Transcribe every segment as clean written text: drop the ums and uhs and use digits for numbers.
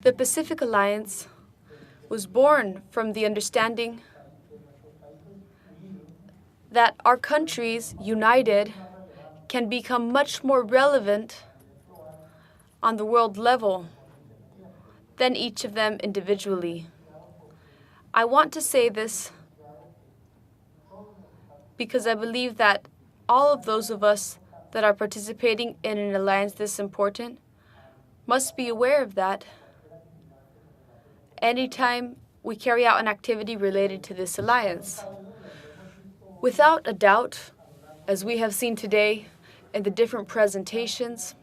The Pacific Alliance was born from the understanding that our countries, united, can become much more relevant on the world level than each of them individually. I want to say this because I believe that all of those of us that are participating in an alliance this important must be aware of that anytime we carry out an activity related to this alliance. Without a doubt, as we have seen today in the different presentations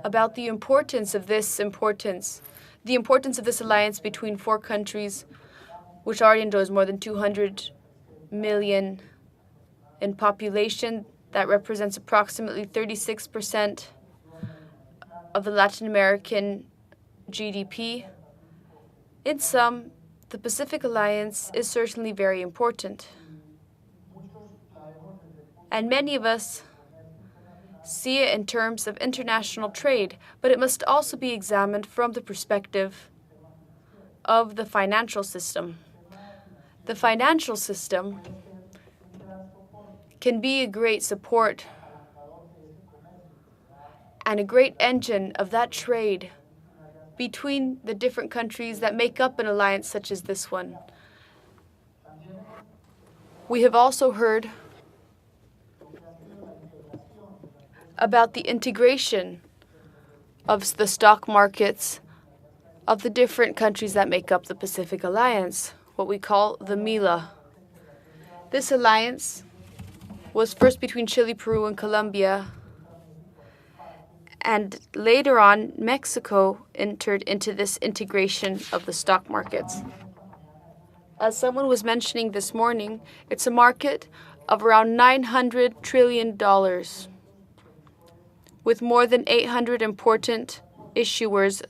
about the importance of this alliance between four countries, which already enjoys more than 200 million in population, that represents approximately 36% of the Latin American GDP. In sum, the Pacific Alliance is certainly very important. And many of us see it in terms of international trade, but it must also be examined from the perspective of the financial system. The financial system can be a great support and a great engine of that trade between the different countries that make up an alliance such as this one. We have also heard about the integration of the stock markets of the different countries that make up the Pacific Alliance, what we call the MILA. This alliance was first between Chile, Peru, and Colombia, and later on, Mexico entered into this integration of the stock markets. As someone was mentioning this morning, it's a market of around $900 trillion, with more than 800 important issuers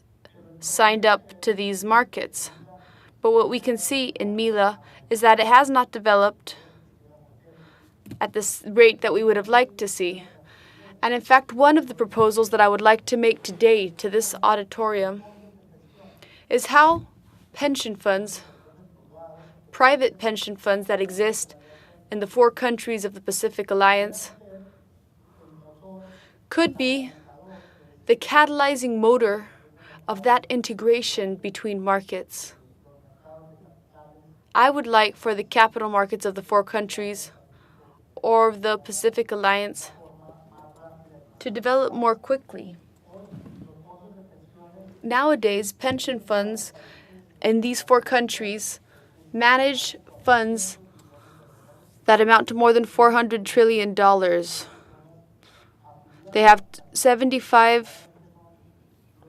signed up to these markets. But what we can see in MILA is that it has not developed at this rate that we would have liked to see. And in fact, one of the proposals that I would like to make today to this auditorium is how pension funds, private pension funds that exist in the four countries of the Pacific Alliance, could be the catalyzing motor of that integration between markets. I would like for the capital markets of the four countries or the Pacific Alliance to develop more quickly. Nowadays, pension funds in these four countries manage funds that amount to more than $400 trillion. They have 75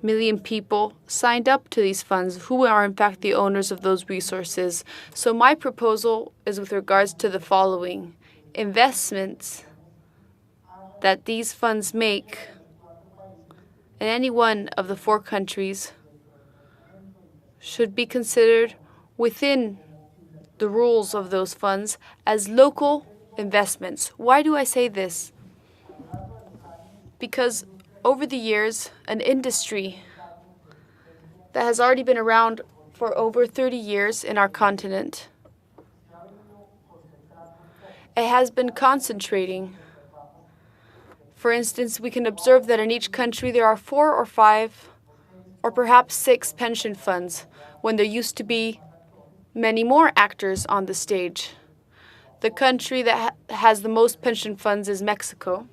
million people signed up to these funds who are in fact the owners of those resources. So my proposal is with regards to the following. Investments that these funds make in any one of the four countries should be considered within the rules of those funds as local investments. Why do I say this? Because over the years, an industry that has already been around for over 30 years in our continent, it has been concentrating. For instance, we can observe that in each country there are 4 or 5 or perhaps 6 pension funds when there used to be many more actors on the stage. The country that has the most pension funds is Mexico,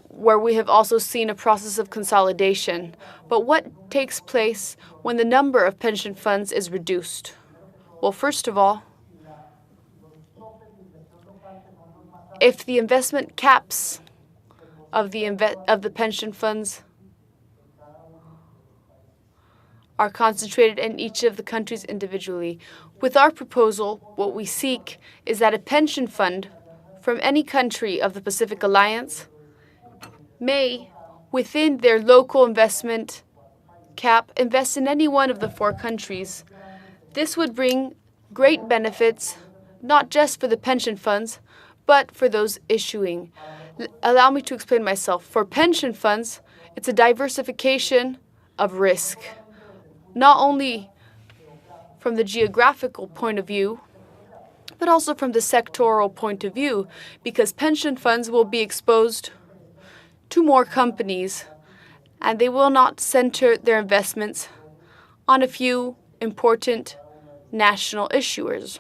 where we have also seen a process of consolidation. But what takes place when the number of pension funds is reduced? Well, first of all, if the investment caps of the pension funds are concentrated in each of the countries individually. With our proposal, what we seek is that a pension fund from any country of the Pacific Alliance may, within their local investment cap, invest in any one of the 4 countries. This would bring great benefits, not just for the pension funds, but for those issuing. Allow me to explain myself. For pension funds, It's a diversification of risk, not only from the geographical point of view, but also from the sectoral point of view, because pension funds will be exposed to more companies, and they will not center their investments on a few important national issuers.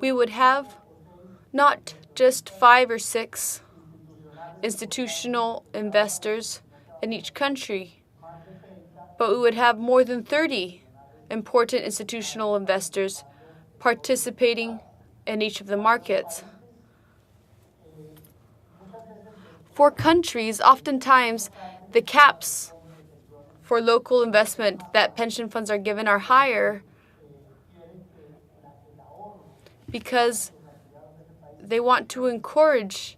We would have not just 5 or 6 institutional investors in each country, but we would have more than 30 important institutional investors participating in each of the markets. For countries, oftentimes the caps for local investment that pension funds are given are higher because they want to encourage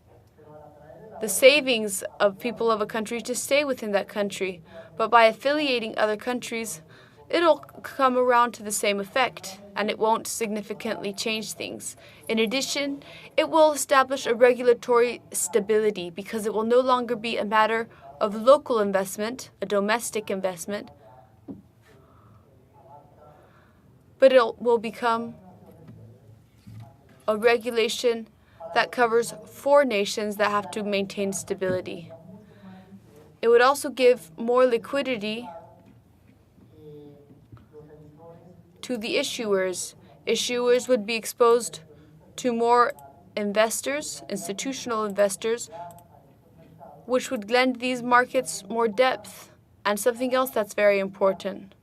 the savings of people of a country to stay within that country. But by affiliating other countries, it'll come around to the same effect, and it won't significantly change things. In addition, it will establish a regulatory stability because it will no longer be a matter of local investment, a domestic investment, but it will become a regulation that covers 4 nations that have to maintain stability. It would also give more liquidity to the issuers. Issuers would be exposed to more investors, institutional investors, which would lend these markets more depth. And something else that's very important: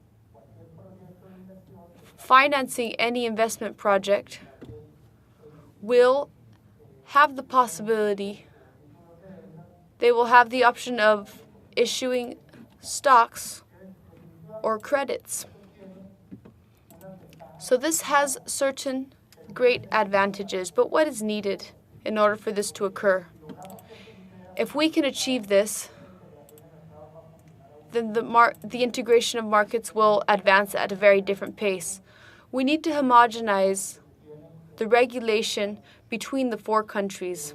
financing any investment project will have the possibility, they will have the option of issuing stocks or credits. So this has certain great advantages, but what is needed in order for this to occur? If we can achieve this, then the integration of markets will advance at a very different pace. We need to homogenize the regulation between the 4 countries.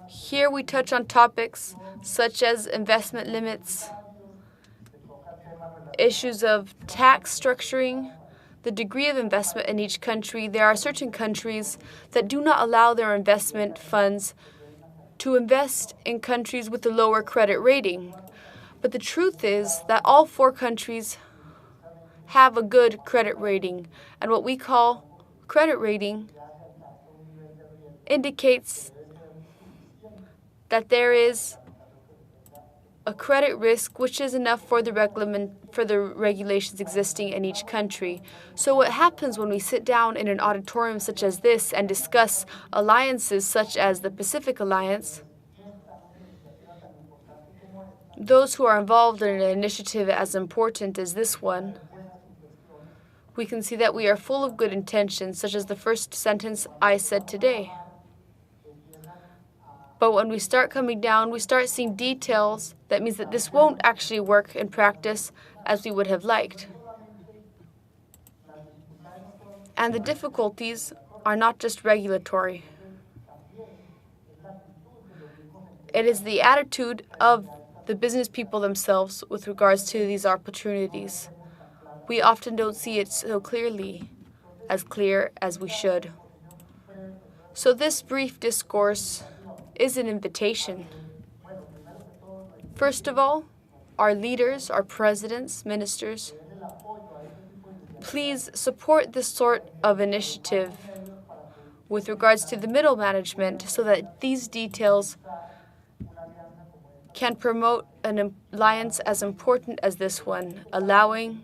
Here we touch on topics such as investment limits, issues of tax structuring, the degree of investment in each country. There are certain countries that do not allow their investment funds to invest in countries with a lower credit rating. But the truth is that all 4 countries have a good credit rating, and what we call credit rating indicates that there is a credit risk which is enough for the regulations existing in each country. So what happens when we sit down in an auditorium such as this and discuss alliances such as the Pacific Alliance? Those who are involved in an initiative as important as this one, we can see that we are full of good intentions, such as the first sentence I said today. But when we start coming down, we start seeing details. That means that this won't actually work in practice as we would have liked. And the difficulties are not just regulatory. It is the attitude of the business people themselves with regards to these opportunities. We often don't see it so clearly, as clear as we should. So this brief discourse is an invitation. First of all, our leaders, our presidents, ministers, please support this sort of initiative with regards to the middle management so that these details can promote an alliance as important as this one, allowing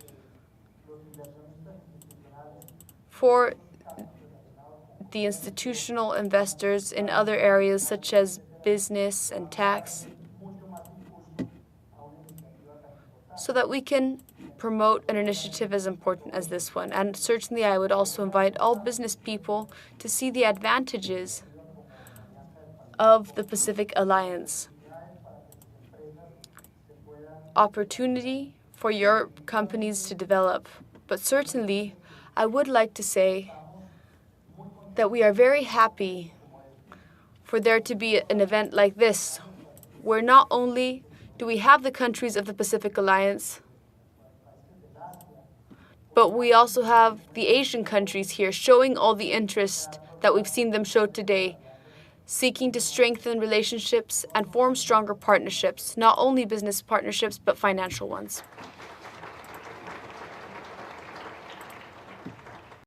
for the institutional investors in other areas such as business and tax, so that we can promote an initiative as important as this one. And certainly I would also invite all business people to see the advantages of the Pacific Alliance. Opportunity for your companies to develop. But certainly, I would like to say that we are very happy for there to be an event like this, where not only do we have the countries of the Pacific Alliance, but we also have the Asian countries here showing all the interest that we've seen them show today, seeking to strengthen relationships and form stronger partnerships, not only business partnerships, but financial ones.